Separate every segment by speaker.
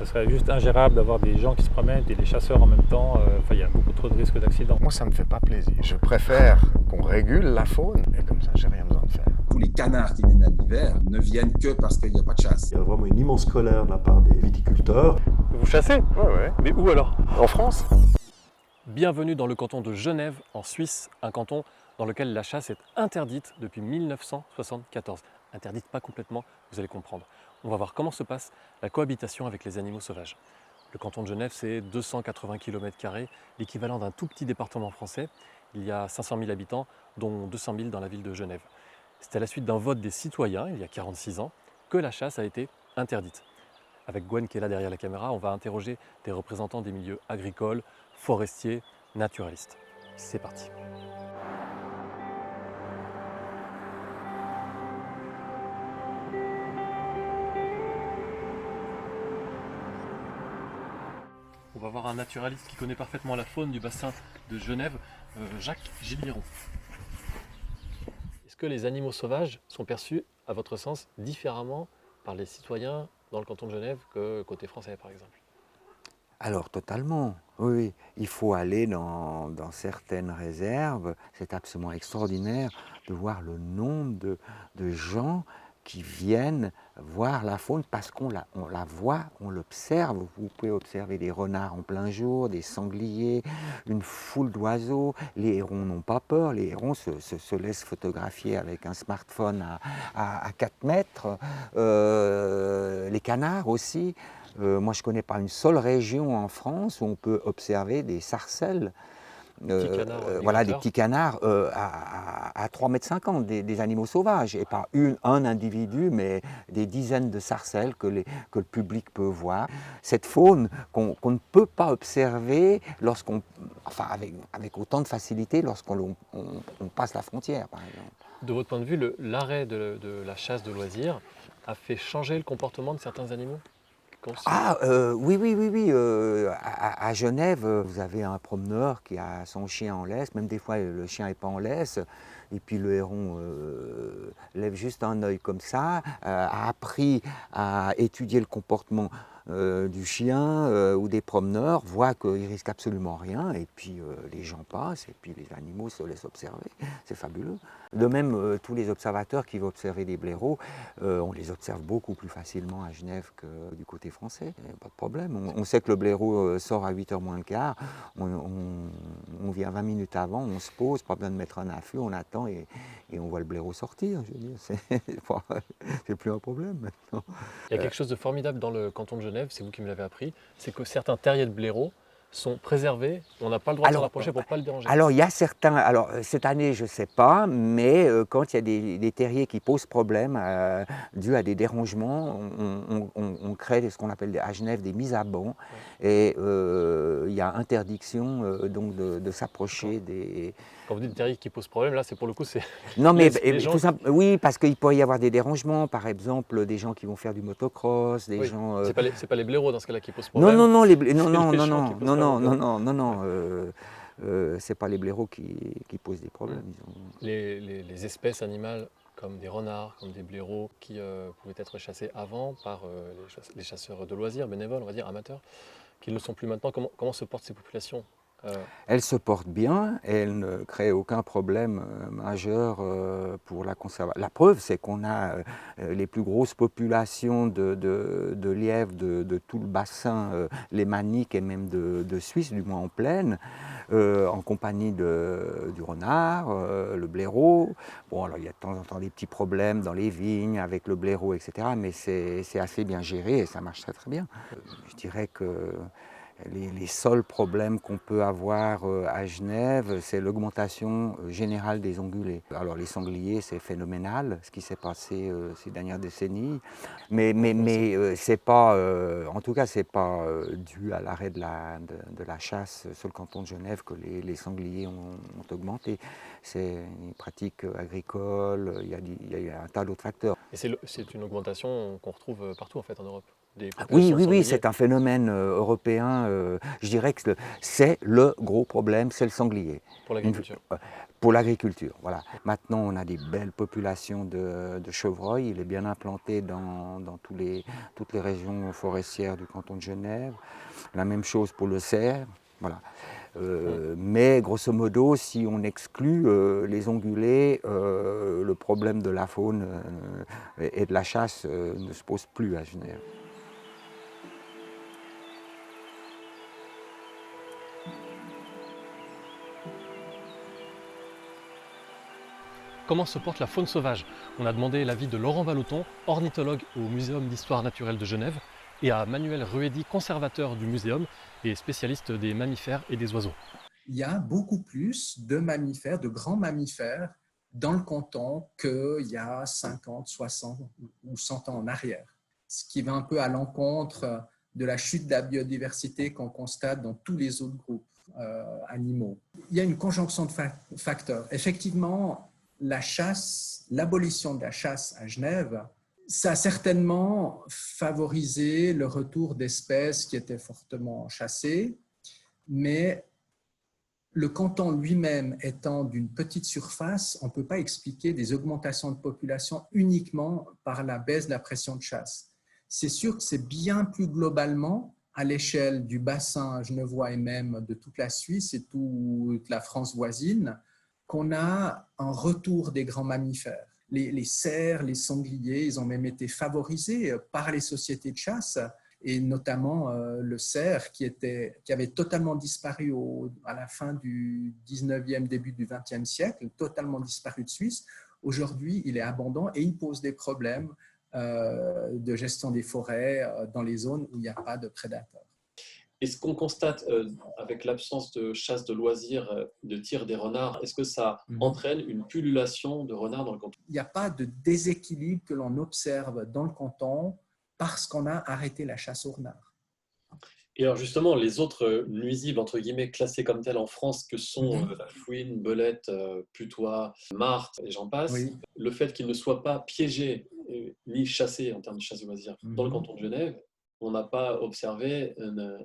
Speaker 1: ça serait juste ingérable d'avoir des gens qui se promènent et des chasseurs en même temps. Il y a beaucoup trop de risques d'accidents.
Speaker 2: Moi, ça me fait pas plaisir. Je préfère qu'on régule la faune et comme ça, j'ai rien besoin de faire.
Speaker 3: Tous les canards qui viennent à l'hiver ne viennent que parce qu'il n'y a pas de chasse.
Speaker 4: Il y a vraiment une immense colère de la part des viticulteurs.
Speaker 1: Vous chassez?
Speaker 2: Ouais.
Speaker 1: Mais où alors?
Speaker 2: En France?
Speaker 5: Bienvenue dans le canton de Genève, en Suisse, un canton dans lequel la chasse est interdite depuis 1974. Interdite pas complètement, vous allez comprendre. On va voir comment se passe la cohabitation avec les animaux sauvages. Le canton de Genève, c'est 280 km², l'équivalent d'un tout petit département français. Il y a 500 000 habitants, dont 200 000 dans la ville de Genève. C'est à la suite d'un vote des citoyens, il y a 46 ans, que la chasse a été interdite. Avec Gwen qui est là derrière la caméra, on va interroger des représentants des milieux agricoles, forestiers, naturalistes. C'est parti. On va voir un naturaliste qui connaît parfaitement la faune du bassin de Genève, Jacques Gilliron. Est-ce que les animaux sauvages sont perçus, à votre sens, différemment par les citoyens dans le canton de Genève que côté français, par exemple?
Speaker 6: Alors totalement, oui. Il faut aller dans certaines réserves. C'est absolument extraordinaire de voir le nombre de gens qui viennent voir la faune parce qu'on la voit, on l'observe. Vous pouvez observer des renards en plein jour, des sangliers, une foule d'oiseaux. Les hérons n'ont pas peur, les hérons se laissent photographier avec un smartphone à 4 mètres. Les canards aussi. Moi, je ne connais pas une seule région en France où on peut observer des sarcelles. Voilà, des petits canards à 3,50 m, des animaux sauvages, et pas un individu, mais des dizaines de sarcelles que le public peut voir. Cette faune qu'on ne peut pas observer avec autant de facilité lorsqu'on passe la frontière, par exemple.
Speaker 5: De votre point de vue, l'arrêt de la chasse de loisirs a fait changer le comportement de certains animaux?
Speaker 6: Oui. À Genève, vous avez un promeneur qui a son chien en laisse, même des fois le chien n'est pas en laisse, et puis le héron lève juste un œil comme ça, a appris à étudier le comportement du chien ou des promeneurs, voit qu'il risque absolument rien, et puis les gens passent, et puis les animaux se laissent observer. C'est fabuleux. De même, tous les observateurs qui vont observer des blaireaux, on les observe beaucoup plus facilement à Genève que du côté français. Il n'y a pas de problème. On sait que le blaireau sort à 8h moins le quart. On vient 20 minutes avant, on se pose, pas besoin de mettre un affût, on attend et on voit le blaireau sortir. Je veux dire, c'est plus un problème maintenant.
Speaker 5: Il y a quelque chose de formidable dans le canton de Genève, c'est vous qui me l'avez appris, c'est que certains terriers de blaireaux sont préservés, on n'a pas le droit de s'en approcher pour ne pas le déranger.
Speaker 6: Alors il y a certains, cette année je ne sais pas, mais quand il y a des terriers qui posent problème dû à des dérangements, on crée ce qu'on appelle à Genève des mises à banc, et il y a interdiction donc de s'approcher des...
Speaker 5: Quand vous dites terriers qui posent problème, là c'est pour le coup c'est...
Speaker 6: Non mais
Speaker 5: gens...
Speaker 6: oui, parce qu'il peut y avoir des dérangements, par exemple des gens qui vont faire du motocross, des gens...
Speaker 5: C'est pas les blaireaux dans ce cas-là qui posent problème.
Speaker 6: Non, c'est pas les blaireaux qui posent des problèmes.
Speaker 5: Les espèces animales comme des renards, comme des blaireaux qui pouvaient être chassés avant par les chasseurs de loisirs, bénévoles, on va dire, amateurs, qui ne le sont plus maintenant. Comment se portent ces populations?
Speaker 6: Elles se portent bien, elles ne créent aucun problème majeur pour la conservation. La preuve, c'est qu'on a les plus grosses populations de lièvres de tout le bassin lémanique et même de Suisse, du moins en plaine, en compagnie du renard, le blaireau. Bon, alors il y a de temps en temps des petits problèmes dans les vignes avec le blaireau, etc. Mais c'est assez bien géré et ça marche très très bien. Je dirais que les seuls problèmes qu'on peut avoir à Genève, c'est l'augmentation générale des ongulés. Alors les sangliers, c'est phénoménal, ce qui s'est passé ces dernières décennies, mais c'est pas, en tout cas, c'est pas dû à l'arrêt de la chasse sur le canton de Genève que les sangliers ont augmenté. C'est une pratique agricole, il y a un tas d'autres facteurs.
Speaker 5: Et c'est une augmentation qu'on retrouve partout en fait en Europe?
Speaker 6: Oui, c'est un phénomène européen. Je dirais que c'est le gros problème, c'est le sanglier.
Speaker 5: Pour l'agriculture.
Speaker 6: pour l'agriculture. Voilà. Maintenant, on a des belles populations de chevreuils. Il est bien implanté dans toutes les régions forestières du canton de Genève. La même chose pour le cerf. Voilà. Mais grosso modo, si on exclut les ongulés, le problème de la faune et de la chasse ne se pose plus à Genève.
Speaker 5: Comment se porte la faune sauvage? On a demandé l'avis de Laurent Vallotton, ornithologue au Muséum d'histoire naturelle de Genève, et à Manuel Ruedi, conservateur du muséum et spécialiste des mammifères et des oiseaux.
Speaker 3: Il y a beaucoup plus de mammifères, de grands mammifères dans le canton qu'il y a 50, 60 ou 100 ans en arrière. Ce qui va un peu à l'encontre de la chute de la biodiversité qu'on constate dans tous les autres groupes animaux. Il y a une conjonction de facteurs. Effectivement, la chasse, l'abolition de la chasse à Genève, ça a certainement favorisé le retour d'espèces qui étaient fortement chassées, mais le canton lui-même étant d'une petite surface, on ne peut pas expliquer des augmentations de population uniquement par la baisse de la pression de chasse. C'est sûr que c'est bien plus globalement, à l'échelle du bassin genevois et même de toute la Suisse et toute la France voisine, qu'on a un retour des grands mammifères. Les cerfs, les sangliers, ils ont même été favorisés par les sociétés de chasse, et notamment le cerf qui avait totalement disparu à la fin du 19e, début du 20e siècle, totalement disparu de Suisse. Aujourd'hui, il est abondant et il pose des problèmes de gestion des forêts dans les zones où il n'y a pas de prédateurs.
Speaker 5: Est-ce qu'on constate, avec l'absence de chasse de loisirs, de tir des renards, est-ce que ça entraîne une pullulation de renards dans le canton?
Speaker 3: Il n'y a pas de déséquilibre que l'on observe dans le canton parce qu'on a arrêté la chasse aux renards.
Speaker 5: Et alors justement, les autres nuisibles, entre guillemets, classés comme tels en France, que sont la fouine, belette, putois, martre, et j'en passe, le fait qu'ils ne soient pas piégés ni chassés en termes de chasse de loisirs dans le canton de Genève, on n'a pas observé un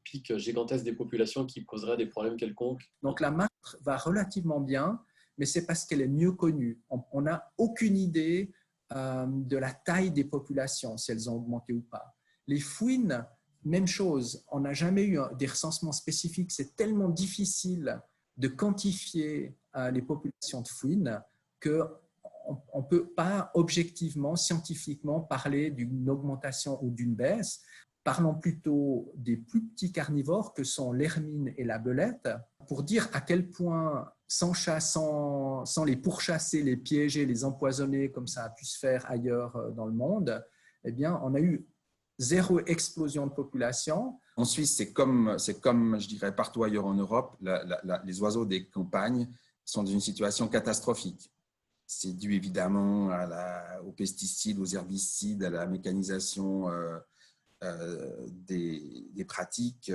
Speaker 5: pic gigantesque des populations qui poserait des problèmes quelconques.
Speaker 3: Donc la martre va relativement bien, mais c'est parce qu'elle est mieux connue. On n'a aucune idée de la taille des populations, si elles ont augmenté ou pas. Les fouines, même chose, on n'a jamais eu des recensements spécifiques. C'est tellement difficile de quantifier les populations de fouines qu'on ne peut pas objectivement, scientifiquement parler d'une augmentation ou d'une baisse. Parlons plutôt des plus petits carnivores que sont l'hermine et la belette, pour dire à quel point, sans les pourchasser, les piéger, les empoisonner, comme ça a pu se faire ailleurs dans le monde, eh bien, on a eu zéro explosion de population.
Speaker 7: En Suisse, c'est comme, je dirais, partout ailleurs en Europe, les oiseaux des campagnes sont dans une situation catastrophique. C'est dû évidemment aux pesticides, aux herbicides, à la mécanisation des pratiques,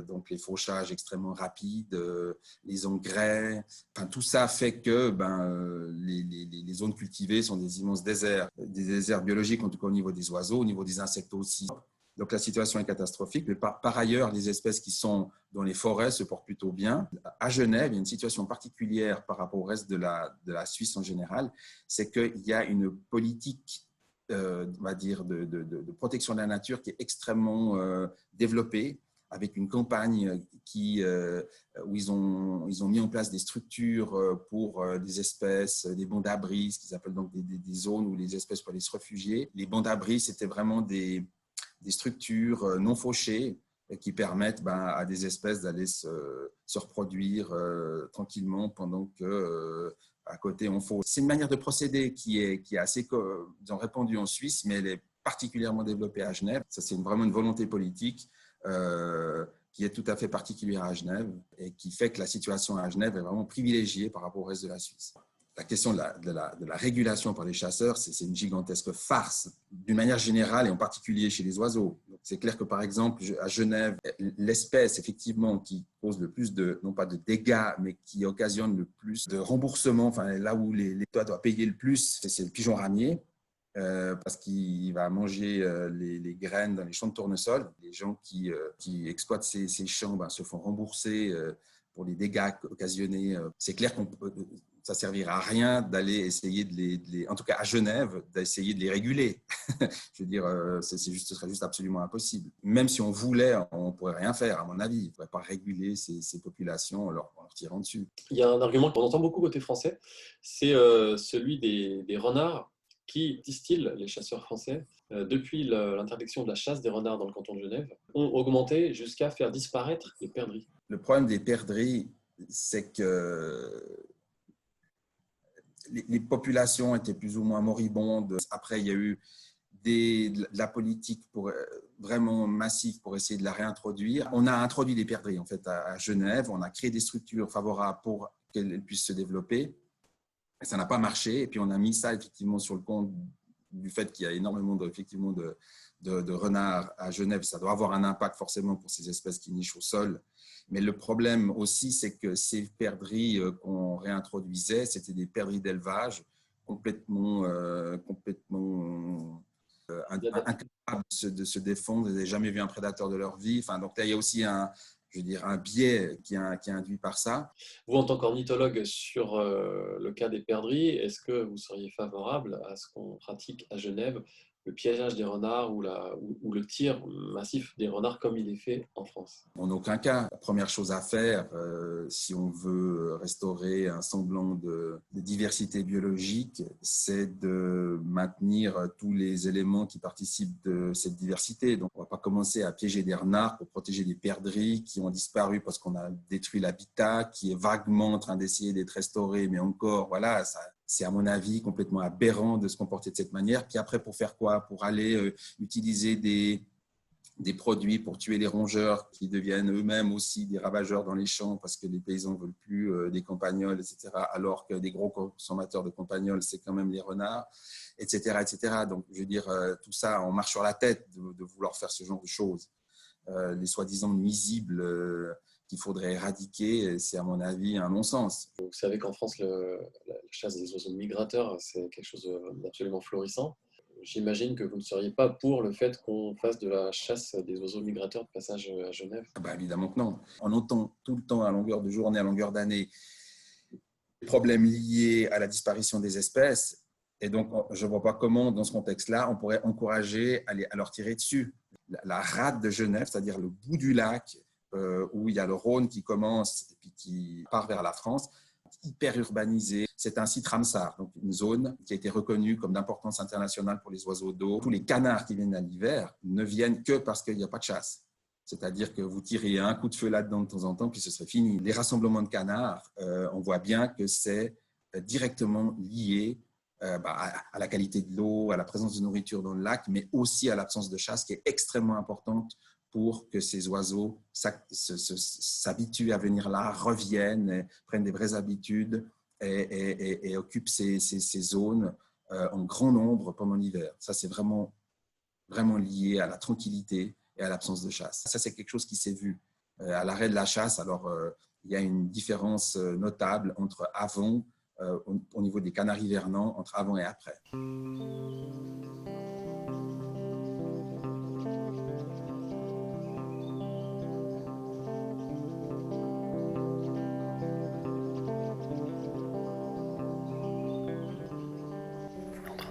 Speaker 7: donc les fauchages extrêmement rapides, les engrais, enfin, tout ça fait que les zones cultivées sont des immenses déserts, des déserts biologiques en tout cas au niveau des oiseaux, au niveau des insectes aussi. Donc la situation est catastrophique, mais par ailleurs, les espèces qui sont dans les forêts se portent plutôt bien. À Genève, il y a une situation particulière par rapport au reste de la Suisse en général, c'est qu'il y a une politique on va dire, de protection de la nature qui est extrêmement développée, avec une campagne où ils ont mis en place des structures pour des espèces, des bancs d'abri, ce qu'ils appellent donc des zones où les espèces peuvent aller se réfugier. Les bancs d'abri, c'était vraiment des structures non fauchées qui permettent à des espèces d'aller se reproduire tranquillement pendant que à côté on fauche. C'est une manière de procéder qui est assez répandue en Suisse, mais elle est particulièrement développée à Genève. Ça, c'est vraiment une volonté politique qui est tout à fait particulière à Genève et qui fait que la situation à Genève est vraiment privilégiée par rapport au reste de la Suisse. La question de la régulation par les chasseurs, c'est une gigantesque farce, d'une manière générale et en particulier chez les oiseaux. C'est clair que, par exemple, à Genève, l'espèce, effectivement, qui cause le plus non pas de dégâts, mais qui occasionne le plus de remboursements, enfin, là où l'État doit payer le plus, c'est le pigeon ramier, parce qu'il va manger les graines dans les champs de tournesol. Les gens qui exploitent ces champs se font rembourser pour les dégâts occasionnés. C'est clair qu'on ça servira à rien d'aller essayer en tout cas à Genève, d'essayer de les réguler. Je veux dire, ce serait juste absolument impossible. Même si on voulait, on ne pourrait rien faire, à mon avis. On ne pourrait pas réguler ces populations en leur tirant dessus.
Speaker 5: Il y a un argument qu'on entend beaucoup côté français, c'est celui des renards qui distillent les chasseurs français, depuis l'interdiction de la chasse des renards dans le canton de Genève, ont augmenté jusqu'à faire disparaître les perdrix.
Speaker 7: Le problème des perdrix, c'est que les populations étaient plus ou moins moribondes. Après, il y a eu de la politique vraiment massive pour essayer de la réintroduire. On a introduit les perdrix en fait, à Genève. On a créé des structures favorables pour qu'elles puissent se développer. Et ça n'a pas marché. Et puis, on a mis ça effectivement sur le compte du fait qu'il y a énormément de renards à Genève. Ça doit avoir un impact forcément pour ces espèces qui nichent au sol. Mais le problème aussi, c'est que ces perdrix qu'on réintroduisait, c'était des perdrix d'élevage complètement incapables de se défendre. Ils n'avaient jamais vu un prédateur de leur vie. Enfin, donc là, il y a aussi un biais qui est induit par ça.
Speaker 5: Vous, en tant qu'ornithologue sur le cas des perdrix, est-ce que vous seriez favorable à ce qu'on pratique à Genève le piégeage des renards ou le tir massif des renards comme il est fait en France?
Speaker 7: En aucun cas. La première chose à faire, si on veut restaurer un semblant de diversité biologique, c'est de maintenir tous les éléments qui participent de cette diversité. Donc, on ne va pas commencer à piéger des renards pour protéger des perdrix qui ont disparu parce qu'on a détruit l'habitat, qui est vaguement en train d'essayer d'être restauré, mais encore, voilà, c'est à mon avis complètement aberrant de se comporter de cette manière. Puis après, pour faire quoi? Pour aller utiliser des produits pour tuer les rongeurs qui deviennent eux-mêmes aussi des ravageurs dans les champs parce que les paysans ne veulent plus des campagnols, etc. Alors que des gros consommateurs de campagnols, c'est quand même les renards, etc. etc. Donc, je veux dire, tout ça, on marche sur la tête de vouloir faire ce genre de choses. Les soi-disant nuisibles qu'il faudrait éradiquer, c'est à mon avis un non-sens.
Speaker 5: Vous savez qu'en France, la chasse des oiseaux migrateurs, c'est quelque chose d'absolument florissant. J'imagine que vous ne seriez pas pour le fait qu'on fasse de la chasse des oiseaux migrateurs de passage à Genève?
Speaker 7: Évidemment que non. On entend tout le temps, à longueur de journée, à longueur d'année, des problèmes liés à la disparition des espèces. Et donc, je ne vois pas comment, dans ce contexte-là, on pourrait encourager à leur tirer dessus. La rade de Genève, c'est-à-dire le bout du lac, où il y a le Rhône qui commence et puis qui part vers la France, hyper urbanisé. C'est un site Ramsar, donc une zone qui a été reconnue comme d'importance internationale pour les oiseaux d'eau. Tous les canards qui viennent à l'hiver ne viennent que parce qu'il n'y a pas de chasse. C'est-à-dire que vous tirez un coup de feu là-dedans de temps en temps, puis ce serait fini. Les rassemblements de canards, on voit bien que c'est directement lié à la qualité de l'eau, à la présence de nourriture dans le lac, mais aussi à l'absence de chasse qui est extrêmement importante pour que ces oiseaux s'habituent à venir là, reviennent, prennent des vraies habitudes et occupent ces zones en grand nombre pendant l'hiver. Ça, c'est vraiment, vraiment lié à la tranquillité et à l'absence de chasse. Ça, c'est quelque chose qui s'est vu. À l'arrêt de la chasse, alors, il y a une différence notable entre avant, au niveau des canards hivernants, entre avant et après.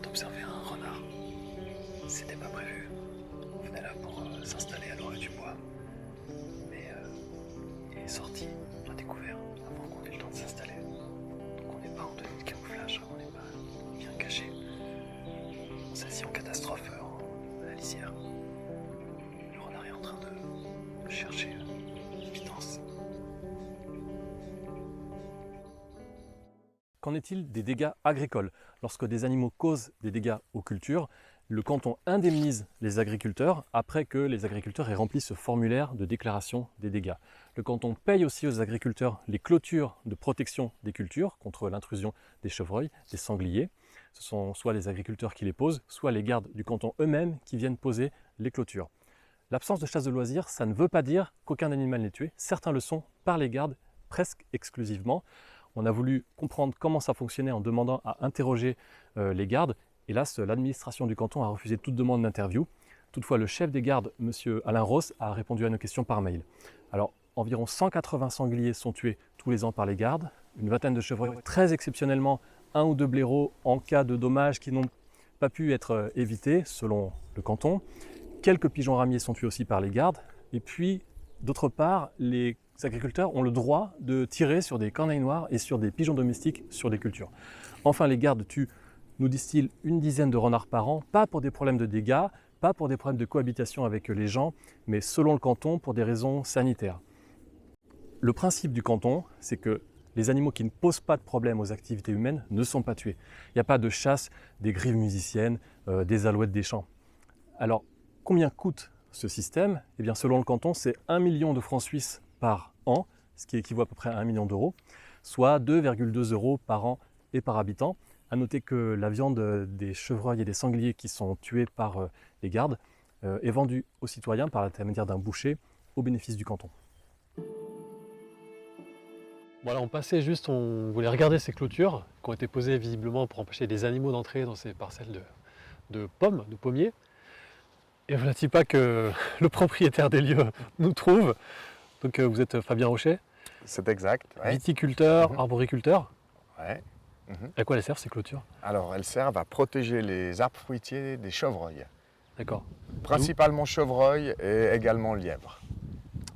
Speaker 8: Observer un renard. C'était pas prévu. On venait là pour s'installer à l'orée du bois. Mais il est sorti, on l'a découvert avant qu'on ait le temps de s'installer. Donc on n'est pas en tenue de camouflage, on n'est pas bien caché. On s'est assis en catastrophe à la lisière. Le renard est en train de chercher une pitance.
Speaker 5: Qu'en est-il des dégâts agricoles? Lorsque des animaux causent des dégâts aux cultures, le canton indemnise les agriculteurs après que les agriculteurs aient rempli ce formulaire de déclaration des dégâts. Le canton paye aussi aux agriculteurs les clôtures de protection des cultures contre l'intrusion des chevreuils, des sangliers. Ce sont soit les agriculteurs qui les posent, soit les gardes du canton eux-mêmes qui viennent poser les clôtures. L'absence de chasse de loisirs, ça ne veut pas dire qu'aucun animal n'est tué. Certains le sont par les gardes presque exclusivement. On a voulu comprendre comment ça fonctionnait en demandant à interroger les gardes. Hélas, l'administration du canton a refusé toute demande d'interview. Toutefois, le chef des gardes, M. Alain Ross, a répondu à nos questions par mail. Alors, environ 180 sangliers sont tués tous les ans par les gardes, une vingtaine de chevreuils, très exceptionnellement 1 ou 2 blaireaux en cas de dommages qui n'ont pas pu être évités selon le canton. Quelques pigeons ramiers sont tués aussi par les gardes. Et puis, d'autre part, les agriculteurs ont le droit de tirer sur des corneilles noires et sur des pigeons domestiques sur des cultures. Enfin, les gardes tuent, nous disent-ils, une dizaine de renards par an, pas pour des problèmes de dégâts, pas pour des problèmes de cohabitation avec les gens, mais selon le canton, pour des raisons sanitaires. Le principe du canton, c'est que les animaux qui ne posent pas de problème aux activités humaines ne sont pas tués. Il n'y a pas de chasse des grives musiciennes, des alouettes des champs. Alors, combien coûte ce système? Eh bien, selon le canton, c'est 1 million de francs suisses par an, ce qui équivaut à peu près à 1 million d'euros, soit 2,2 euros par an et par habitant. À noter que la viande des chevreuils et des sangliers qui sont tués par les gardes est vendue aux citoyens par l'intermédiaire d'un boucher au bénéfice du canton.
Speaker 9: Voilà, on passait juste, on voulait regarder ces clôtures qui ont été posées visiblement pour empêcher les animaux d'entrer dans ces parcelles de pommes, de pommiers. Et voilà-t-il pas que le propriétaire des lieux nous trouve. Donc vous êtes Fabien Rocher,
Speaker 2: C'est exact. Ouais.
Speaker 9: viticulteur, arboriculteur.
Speaker 2: Ouais.
Speaker 9: À quoi elles servent ces clôtures?
Speaker 2: Alors, elles servent à protéger les arbres fruitiers des chevreuils.
Speaker 9: D'accord.
Speaker 2: Principalement chevreuils et également lièvres.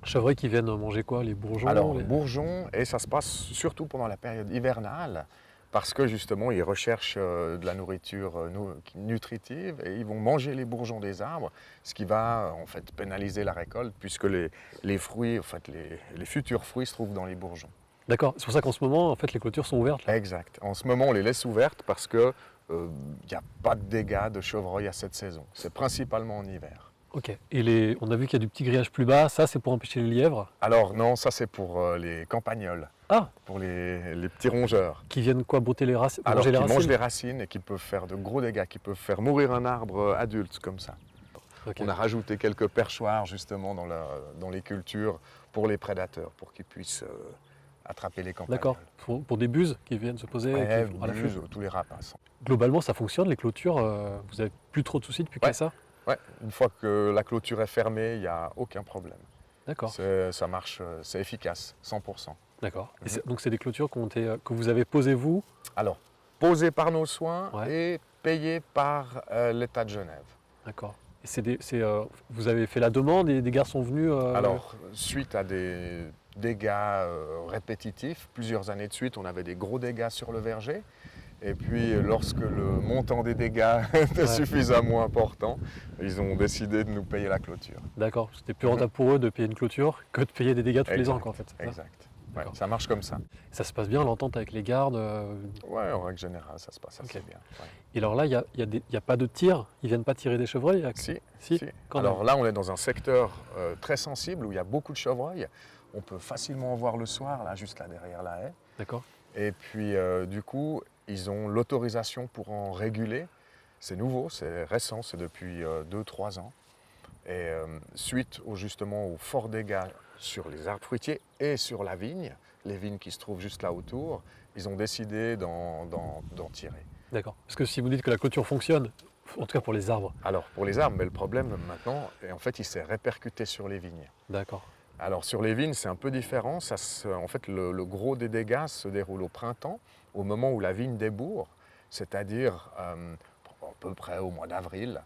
Speaker 9: Chevreuils qui viennent manger quoi? Les bourgeons?
Speaker 2: Alors, bourgeons, et ça se passe surtout pendant la période hivernale, parce que justement, ils recherchent de la nourriture nutritive et ils vont manger les bourgeons des arbres, ce qui va en fait pénaliser la récolte, puisque les fruits, en fait, les futurs fruits se trouvent dans les bourgeons.
Speaker 9: D'accord, c'est pour ça qu'en ce moment, en fait, les clôtures sont ouvertes là.
Speaker 2: Exact. En ce moment, on les laisse ouvertes parce que n'y a pas de dégâts de chevreuils à cette saison. C'est principalement en hiver.
Speaker 9: Ok, et on a vu qu'il y a du petit grillage plus bas, ça c'est pour empêcher les lièvres?
Speaker 2: Alors non, ça c'est pour les campagnols,
Speaker 9: Ah,
Speaker 2: pour les petits rongeurs.
Speaker 9: qui viennent quoi, botter les racines?
Speaker 2: Alors
Speaker 9: manger
Speaker 2: qui
Speaker 9: les racines?
Speaker 2: mangent les racines et qui peuvent faire de gros dégâts, qui peuvent faire mourir un arbre adulte comme ça.
Speaker 9: Ok.
Speaker 2: On a rajouté quelques perchoirs justement dans les cultures pour les prédateurs, pour qu'ils puissent attraper les campagnols.
Speaker 9: D'accord, pour des buses qui viennent se poser
Speaker 2: Ouais,
Speaker 9: qui vont à l'affût.
Speaker 2: buses, tous les rapaces.
Speaker 9: Globalement, ça fonctionne, les clôtures, vous n'avez plus trop de soucis depuis qu'il y a ça?
Speaker 2: Ouais, une fois que la clôture est fermée, il n'y a aucun problème.
Speaker 9: D'accord,
Speaker 2: Ça marche, c'est efficace, 100%.
Speaker 9: d'accord. Donc c'est des clôtures que vous avez posées vous?
Speaker 2: Alors, posées par nos soins
Speaker 9: Ouais.
Speaker 2: et payées par l'État de Genève.
Speaker 9: D'accord. Et vous avez fait la demande et des gars sont venus
Speaker 2: Alors, suite à des dégâts répétitifs, plusieurs années de suite, on avait des gros dégâts sur le verger. Et puis, lorsque le montant des dégâts était suffisamment important, ils ont décidé de nous payer la clôture.
Speaker 9: D'accord, c'était plus rentable pour eux de payer une clôture que de payer des dégâts tous les ans, quoi, en fait. c'est ça?
Speaker 2: Exact. Ouais,
Speaker 9: D'accord.
Speaker 2: ça marche comme ça.
Speaker 9: Ça se passe bien, l'entente avec les gardes
Speaker 2: Ouais, en règle générale, ça se passe assez
Speaker 9: Ok.
Speaker 2: bien. Ouais.
Speaker 9: Et alors là, il y a pas de tir? Ils viennent pas tirer des chevreuils?
Speaker 2: Si.
Speaker 9: Quand
Speaker 2: Alors
Speaker 9: même.
Speaker 2: là, on est dans un secteur très sensible où il y a beaucoup de chevreuils. On peut facilement en voir le soir, là, juste là derrière la haie.
Speaker 9: D'accord.
Speaker 2: Et puis, du coup, ils ont l'autorisation pour en réguler. C'est nouveau, c'est récent, c'est depuis 2-3 ans. Et suite justement aux forts dégâts sur les arbres fruitiers et sur la vigne, les vignes qui se trouvent juste là autour, ils ont décidé d'en tirer.
Speaker 9: D'accord. Parce que si vous dites que la clôture fonctionne, en tout cas pour les arbres.
Speaker 2: Alors pour les arbres, mais le problème maintenant, en fait, il s'est répercuté sur les vignes.
Speaker 9: D'accord.
Speaker 2: Alors sur les vignes, c'est un peu différent. En fait, le gros des dégâts se déroule au printemps, au moment où la vigne débourre, c'est-à-dire à peu près au mois d'avril.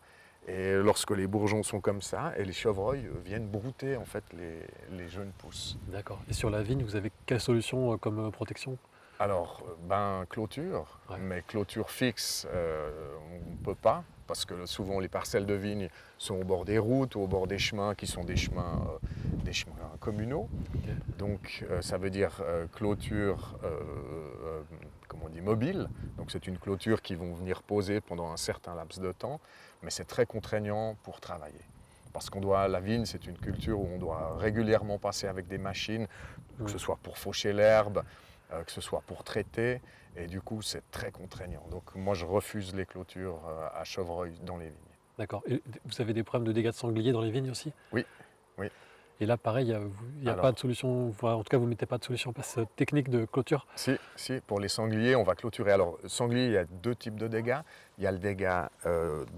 Speaker 2: Et lorsque les bourgeons sont comme ça, et les chevreuils viennent brouter en fait les jeunes pousses.
Speaker 9: D'accord. Et sur la vigne, vous avez quelle solution comme protection?
Speaker 2: Alors, clôture,
Speaker 9: Ouais.
Speaker 2: mais clôture fixe, on ne peut pas, parce que souvent les parcelles de vignes sont au bord des routes ou au bord des chemins qui sont des chemins communaux.
Speaker 9: Ok.
Speaker 2: Donc ça veut dire clôture mobile. Donc c'est une clôture qui vont venir poser pendant un certain laps de temps, mais c'est très contraignant pour travailler. Parce la vigne, c'est une culture où on doit régulièrement passer avec des machines, que ce soit pour faucher l'herbe, que ce soit pour traiter, et du coup c'est très contraignant. Donc moi je refuse les clôtures à chevreuil dans les vignes.
Speaker 9: D'accord. Et vous avez des problèmes de dégâts de sangliers dans les vignes aussi?
Speaker 2: Oui, oui.
Speaker 9: Et là, pareil, il n'y a pas de solution, enfin, en tout cas, vous ne mettez pas de solution technique de clôture?
Speaker 2: Si, pour les sangliers, on va clôturer. Alors, sanglier, il y a deux types de dégâts. Il y a le dégât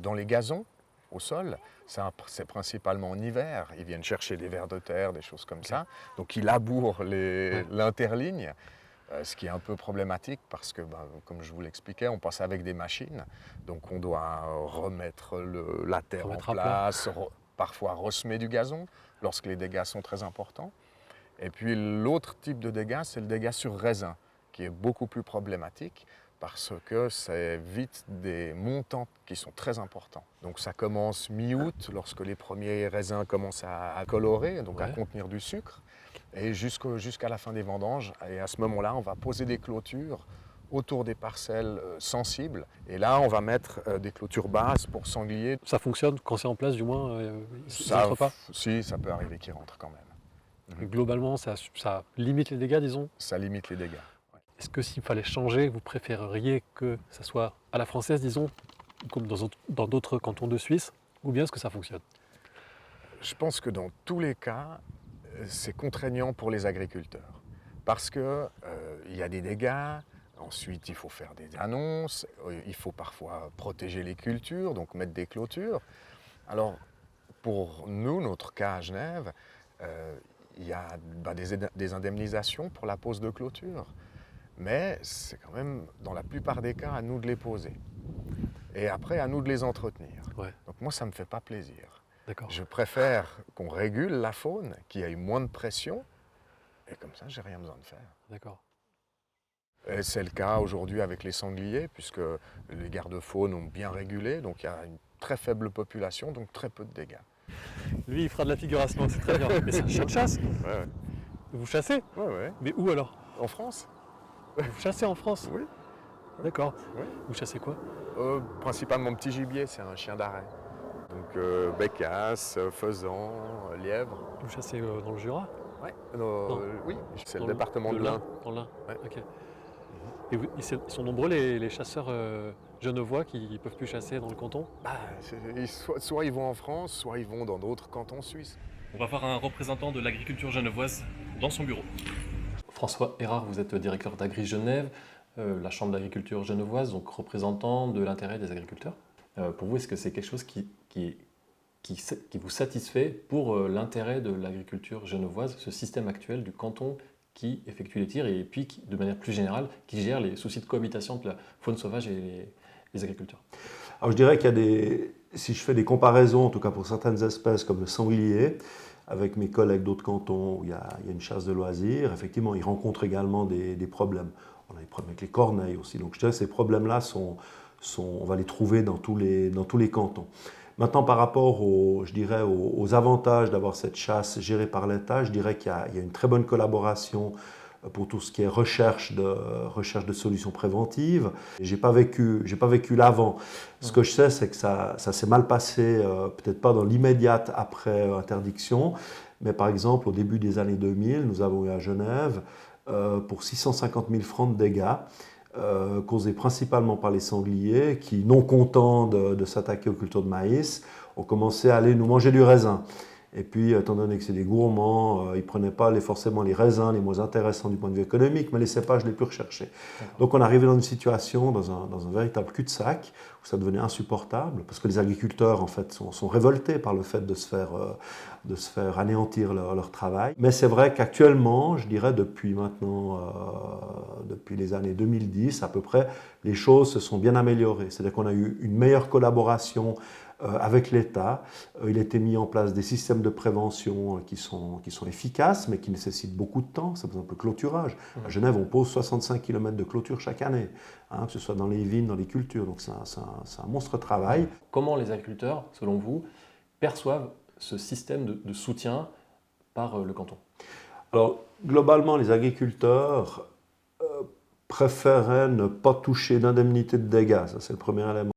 Speaker 2: dans les gazons, au sol. C'est principalement en hiver. Ils viennent chercher des vers de terre, des choses comme ça. Donc ils labourent l'interligne, ce qui est un peu problématique parce que, comme je vous l'expliquais, on passe avec des machines. Donc on doit remettre la terre en place, parfois ressemer du gazon lorsque les dégâts sont très importants. Et puis l'autre type de dégâts, c'est le dégât sur raisin, qui est beaucoup plus problématique parce que c'est vite des montants qui sont très importants. Donc ça commence mi-août, lorsque les premiers raisins commencent à colorer, donc à contenir du sucre, et jusqu'à la fin des vendanges. Et à ce moment-là, on va poser des clôtures autour des parcelles sensibles. Et là, on va mettre des clôtures basses pour sangliers.
Speaker 9: Ça fonctionne quand c'est en place, du moins, ils rentrent pas?
Speaker 2: Si, ça peut arriver qu'ils rentrent quand même.
Speaker 9: Globalement, ça limite les dégâts, disons?
Speaker 2: Ça limite les dégâts.
Speaker 9: Est-ce que s'il fallait changer, vous préféreriez que ça soit à la française, disons, comme dans d'autres cantons de Suisse, ou bien est-ce que ça fonctionne?
Speaker 2: Je pense que dans tous les cas, c'est contraignant pour les agriculteurs. Parce qu'il y a des dégâts, ensuite il faut faire des annonces, il faut parfois protéger les cultures, donc mettre des clôtures. Alors pour nous, notre cas à Genève, il y a des indemnisations pour la pose de clôture. Mais c'est quand même, dans la plupart des cas, à nous de les poser. Et après, à nous de les entretenir.
Speaker 9: Ouais.
Speaker 2: Donc moi, ça ne me fait pas plaisir.
Speaker 9: D'accord.
Speaker 2: Je préfère qu'on régule la faune, qu'il y ait moins de pression, et comme ça, j'ai rien besoin de faire.
Speaker 9: D'accord.
Speaker 2: Et c'est le cas aujourd'hui avec les sangliers, puisque les gardes-faunes ont bien régulé, donc il y a une très faible population, donc très peu de dégâts.
Speaker 9: Lui, il fera de la figuration, c'est très bien. Mais c'est un chien de chasse?
Speaker 2: Ouais.
Speaker 9: Vous chassez?
Speaker 2: Ouais.
Speaker 9: Mais où alors?
Speaker 2: En France?
Speaker 9: Vous chassez en France?
Speaker 2: Oui.
Speaker 9: D'accord.
Speaker 2: Oui.
Speaker 9: Vous chassez quoi?
Speaker 2: Principalement petit gibier, c'est un chien d'arrêt. Donc bécasse, faisan, lièvre.
Speaker 9: Vous chassez dans le Jura?
Speaker 2: Oui, c'est le
Speaker 9: Dans
Speaker 2: département de l'Ain.
Speaker 9: Dans l'Ain,
Speaker 2: Ouais.
Speaker 9: ok. Et ils sont nombreux les chasseurs genevois qui ne peuvent plus chasser dans le canton?
Speaker 2: Soit ils vont en France, soit ils vont dans d'autres cantons suisses.
Speaker 5: On va voir un représentant de l'agriculture genevoise dans son bureau. François Erard, vous êtes directeur d'Agri Genève, la chambre d'agriculture genevoise, donc représentant de l'intérêt des agriculteurs. Pour vous, est-ce que c'est quelque chose qui vous satisfait pour l'intérêt de l'agriculture genevoise, ce système actuel du canton qui effectue les tirs et puis de manière plus générale, qui gère les soucis de cohabitation entre la faune sauvage et les agriculteurs?
Speaker 4: Alors je dirais qu'il y a si je fais des comparaisons, en tout cas pour certaines espèces comme le sanglier, avec mes collègues d'autres cantons où il y a une chasse de loisirs, effectivement, ils rencontrent également des problèmes. On a des problèmes avec les corneilles aussi. Donc je dirais que ces problèmes-là, on va les trouver dans tous les cantons. Maintenant, par rapport aux avantages d'avoir cette chasse gérée par l'État, je dirais qu'il y a une très bonne collaboration pour tout ce qui est recherche de solutions préventives. J'ai pas vécu l'avant. Ce que je sais, c'est que ça s'est mal passé, peut-être pas dans l'immédiate après interdiction, mais par exemple, au début des années 2000, nous avons eu à Genève, pour 650 000 francs de dégâts, causés principalement par les sangliers qui, non contents de s'attaquer aux cultures de maïs, ont commencé à aller nous manger du raisin. Et puis, étant donné que c'est des gourmands, ils ne prenaient pas forcément les raisins les moins intéressants du point de vue économique, mais les cépages les plus recherchés. Donc on arrivait dans une situation, dans un véritable cul-de-sac, où ça devenait insupportable, parce que les agriculteurs, en fait, sont révoltés par le fait de se faire anéantir leur travail. Mais c'est vrai qu'actuellement, je dirais depuis les années 2010 à peu près, les choses se sont bien améliorées. C'est-à-dire qu'on a eu une meilleure collaboration avec l'État. Il a été mis en place des systèmes de prévention qui sont efficaces, mais qui nécessitent beaucoup de temps. C'est par exemple le clôturage. À Genève, on pose 65 km de clôture chaque année, que ce soit dans les vignes, dans les cultures. Donc c'est un monstre travail.
Speaker 5: Comment les agriculteurs, selon vous, perçoivent ce système de soutien par le canton?
Speaker 4: Alors, globalement, les agriculteurs préféraient ne pas toucher d'indemnité de dégâts. Ça, c'est le premier élément.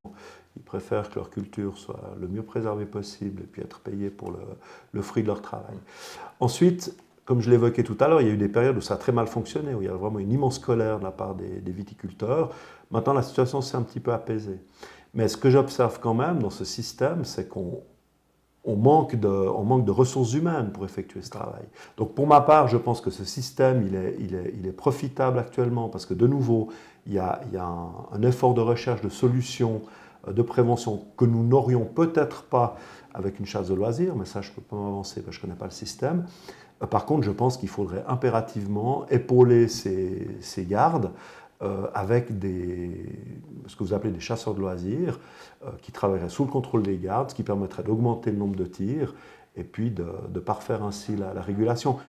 Speaker 4: Ils préfèrent que leur culture soit le mieux préservée possible et puis être payés pour le fruit de leur travail. Ensuite, comme je l'évoquais tout à l'heure, il y a eu des périodes où ça a très mal fonctionné, où il y a vraiment une immense colère de la part des viticulteurs. Maintenant, la situation s'est un petit peu apaisée. Mais ce que j'observe quand même dans ce système, c'est qu'on manque de ressources humaines pour effectuer ce travail. Donc pour ma part, je pense que ce système, il est profitable actuellement parce que de nouveau, il y a un effort de recherche de solutions de prévention que nous n'aurions peut-être pas avec une chasse de loisirs, mais ça je ne peux pas m'avancer parce que je ne connais pas le système. Par contre, je pense qu'il faudrait impérativement épauler ces gardes avec ce que vous appelez des chasseurs de loisirs qui travailleraient sous le contrôle des gardes, ce qui permettrait d'augmenter le nombre de tirs et puis de parfaire ainsi la régulation.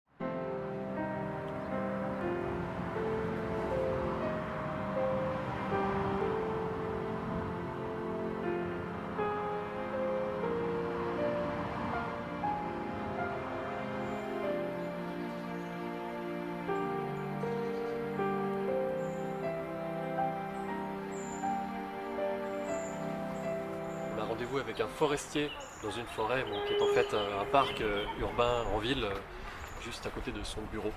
Speaker 5: Rendez-vous avec un forestier dans une forêt qui est en fait un parc urbain en ville, juste à côté de son bureau.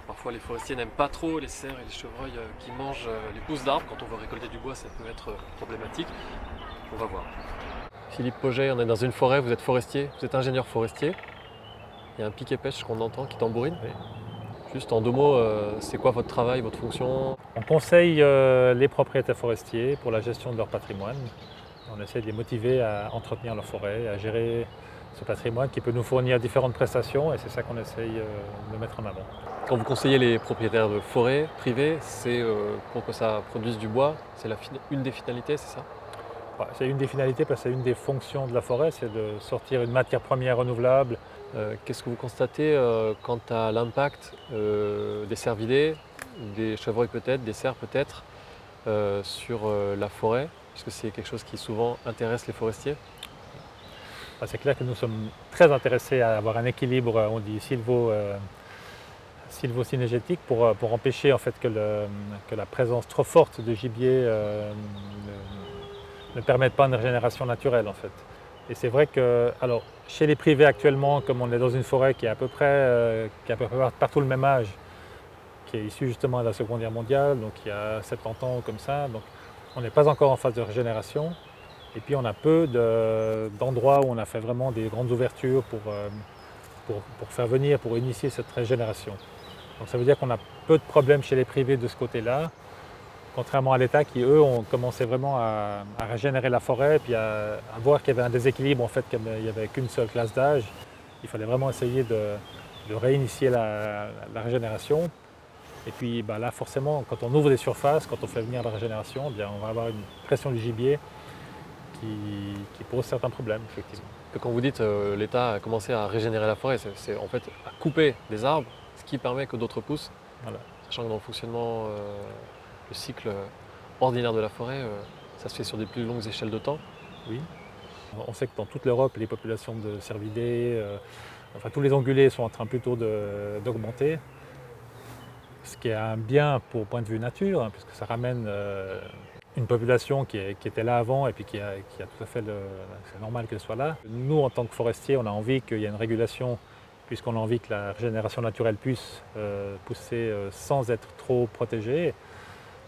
Speaker 5: Parfois les forestiers n'aiment pas trop les cerfs et les chevreuils qui mangent les pousses d'arbres. Quand on veut récolter du bois, ça peut être problématique. On va voir. Philippe Pauget, on est dans une forêt, vous êtes forestier, vous êtes ingénieur forestier. Il y a un piquet-pêche qu'on entend qui tambourine.
Speaker 1: Oui.
Speaker 5: Juste en 2 mots, c'est quoi votre travail, votre fonction?
Speaker 1: On conseille les propriétaires forestiers pour la gestion de leur patrimoine. On essaie de les motiver à entretenir leur forêt, à gérer ce patrimoine qui peut nous fournir différentes prestations et c'est ça qu'on essaye de mettre en avant.
Speaker 5: Quand vous conseillez les propriétaires de forêts privées, c'est pour que ça produise du bois, c'est une des finalités, c'est ça?
Speaker 1: Ouais, c'est une des finalités parce que c'est une des fonctions de la forêt, c'est de sortir une matière première renouvelable.
Speaker 5: Qu'est-ce que vous constatez quant à l'impact des cervidés, des chevreuils peut-être, des cerfs peut-être, sur la forêt? Puisque c'est quelque chose qui souvent intéresse les forestiers.
Speaker 1: C'est clair que nous sommes très intéressés à avoir un équilibre, on dit sylvo-synégétique, pour empêcher en fait que la présence trop forte de gibier ne permette pas une régénération naturelle en fait. Et c'est vrai que, alors, chez les privés actuellement, comme on est dans une forêt qui est à peu près partout le même âge, qui est issue justement de la Seconde Guerre mondiale, donc il y a 70 ans comme ça, donc on n'est pas encore en phase de régénération. Et puis on a peu d'endroits où on a fait vraiment des grandes ouvertures pour faire venir, pour initier cette régénération. Donc ça veut dire qu'on a peu de problèmes chez les privés de ce côté-là, contrairement à l'État qui, eux, ont commencé vraiment à régénérer la forêt et puis à voir qu'il y avait un déséquilibre, en fait, qu'il n'y avait qu'une seule classe d'âge. Il fallait vraiment essayer de réinitier la régénération. Et puis là, forcément, quand on ouvre des surfaces, quand on fait venir la régénération, bien, on va avoir une pression du gibier qui pose certains problèmes, effectivement.
Speaker 5: Quand vous dites l'État a commencé à régénérer la forêt, c'est en fait à couper des arbres, ce qui permet que d'autres poussent.
Speaker 1: Voilà.
Speaker 5: Sachant que dans le fonctionnement, le cycle ordinaire de la forêt, ça se fait sur des plus longues échelles de temps.
Speaker 1: Oui. On sait que dans toute l'Europe, les populations de cervidés, enfin tous les ongulés sont en train plutôt d'augmenter. Ce qui est un bien pour point de vue nature, hein, puisque ça ramène une population qui était là avant et puis qui a tout à fait c'est normal qu'elle soit là. Nous, en tant que forestiers, on a envie qu'il y ait une régulation, puisqu'on a envie que la régénération naturelle puisse pousser sans être trop protégée,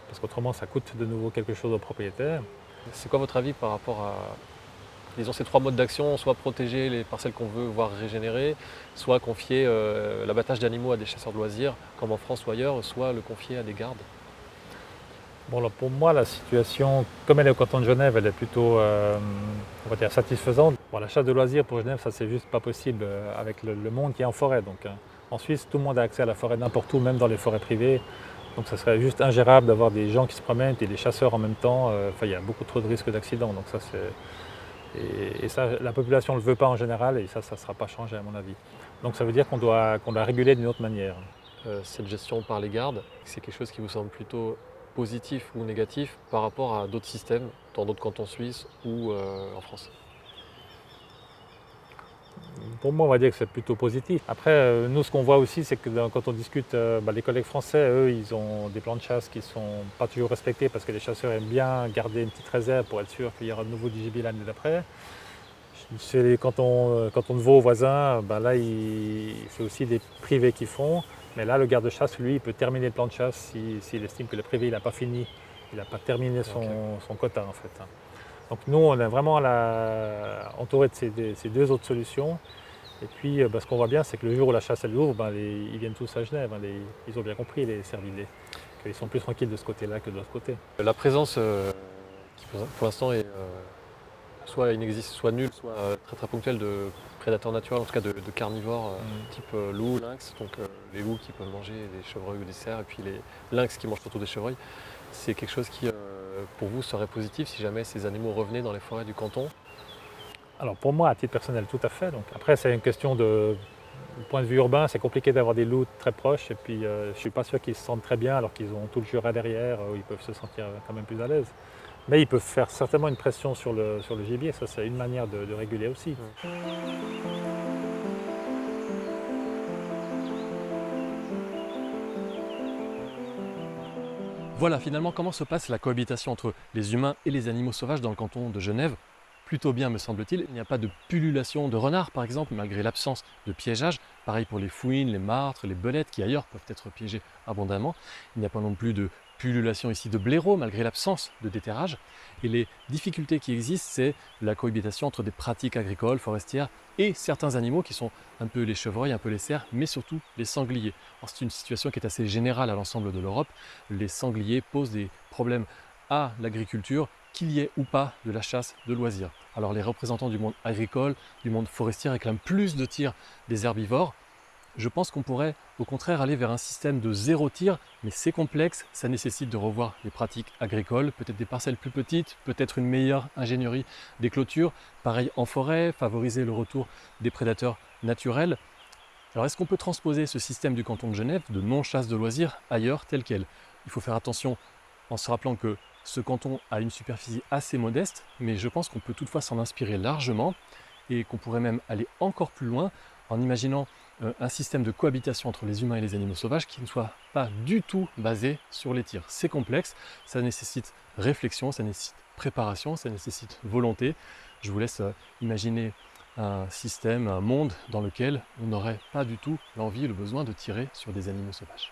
Speaker 1: parce qu'autrement ça coûte de nouveau quelque chose aux propriétaires.
Speaker 5: C'est quoi votre avis par rapport à, disons, ces 3 modes d'action, soit protéger les parcelles qu'on veut voir régénérer, soit confier l'abattage d'animaux à des chasseurs de loisirs, comme en France ou ailleurs, soit le confier à des gardes?
Speaker 1: Bon, alors pour moi, la situation, comme elle est au canton de Genève, elle est plutôt on va dire satisfaisante. Bon, la chasse de loisirs pour Genève, ça c'est juste pas possible avec le monde qui est en forêt. Donc, en Suisse, tout le monde a accès à la forêt n'importe où, même dans les forêts privées. Donc ça serait juste ingérable d'avoir des gens qui se promènent et des chasseurs en même temps. Il y a beaucoup trop de risques d'accidents. Donc ça, et ça, la population ne le veut pas en général et ça ne sera pas changé à mon avis. Donc ça veut dire qu'on doit réguler d'une autre manière.
Speaker 5: Cette gestion par les gardes, c'est quelque chose qui vous semble plutôt positif ou négatif par rapport à d'autres systèmes dans d'autres cantons suisses ou en France?
Speaker 1: Pour moi, on va dire que c'est plutôt positif. Après, nous, ce qu'on voit aussi, c'est que quand on discute, les collègues français, eux, ils ont des plans de chasse qui ne sont pas toujours respectés parce que les chasseurs aiment bien garder une petite réserve pour être sûr qu'il y aura de nouveau du gibier l'année d'après. Quand on ne va aux voisins, là, c'est aussi des privés qui font. Mais là, le garde-chasse, lui, il peut terminer le plan de chasse s'il estime que le privé n'a pas fini, il n'a pas terminé son quota, en fait. Donc nous, on est vraiment entouré de ces 2 autres solutions. Et puis, ce qu'on voit bien, c'est que le jour où la chasse elle ouvre, ils viennent tous à Genève. Ils ont bien compris, les cervidés, qu'ils sont plus tranquilles de ce côté-là que de l'autre côté.
Speaker 5: La présence
Speaker 9: qui pour l'instant est soit inexiste, soit nul, soit très très ponctuel de prédateurs naturels, en tout cas de carnivores type loup, lynx, donc les loups qui peuvent manger des chevreuils ou des cerfs, et puis les lynx qui mangent surtout des chevreuils. C'est quelque chose qui, pour vous, serait positif si jamais ces animaux revenaient dans les forêts du canton?
Speaker 1: Alors pour moi, à titre personnel, tout à fait. Donc, après, c'est une question de... Du point de vue urbain, c'est compliqué d'avoir des loups très proches. Et puis, je ne suis pas sûr qu'ils se sentent très bien alors qu'ils ont tout le Jura derrière, où ils peuvent se sentir quand même plus à l'aise. Mais ils peuvent faire certainement une pression sur le gibier. Ça, c'est une manière de réguler aussi.
Speaker 5: Voilà finalement comment se passe la cohabitation entre les humains et les animaux sauvages dans le canton de Genève. Plutôt bien me semble-t-il, il n'y a pas de pullulation de renards par exemple, malgré l'absence de piégeage. Pareil pour les fouines, les martres, les belettes qui ailleurs peuvent être piégées abondamment. Il n'y a pas non plus de pullulation ici de blaireaux, malgré l'absence de déterrage. Et les difficultés qui existent, c'est la cohabitation entre des pratiques agricoles, forestières et certains animaux qui sont un peu les chevreuils, un peu les cerfs, mais surtout les sangliers. C'est une situation qui est assez générale à l'ensemble de l'Europe. Les sangliers posent des problèmes à l'agriculture, qu'il y ait ou pas de la chasse de loisirs. Alors les représentants du monde agricole, du monde forestier réclament plus de tir des herbivores. Je pense qu'on pourrait au contraire aller vers un système de zéro tir, mais c'est complexe, ça nécessite de revoir les pratiques agricoles, peut-être des parcelles plus petites, peut-être une meilleure ingénierie des clôtures, pareil en forêt, favoriser le retour des prédateurs naturels. Alors est-ce qu'on peut transposer ce système du canton de Genève de non-chasse de loisirs ailleurs tel quel? Il faut faire attention en se rappelant que ce canton a une superficie assez modeste, mais je pense qu'on peut toutefois s'en inspirer largement et qu'on pourrait même aller encore plus loin en imaginant un système de cohabitation entre les humains et les animaux sauvages qui ne soit pas du tout basé sur les tirs. C'est complexe, ça nécessite réflexion, ça nécessite préparation, ça nécessite volonté. Je vous laisse imaginer un système, un monde dans lequel on n'aurait pas du tout l'envie et le besoin de tirer sur des animaux sauvages.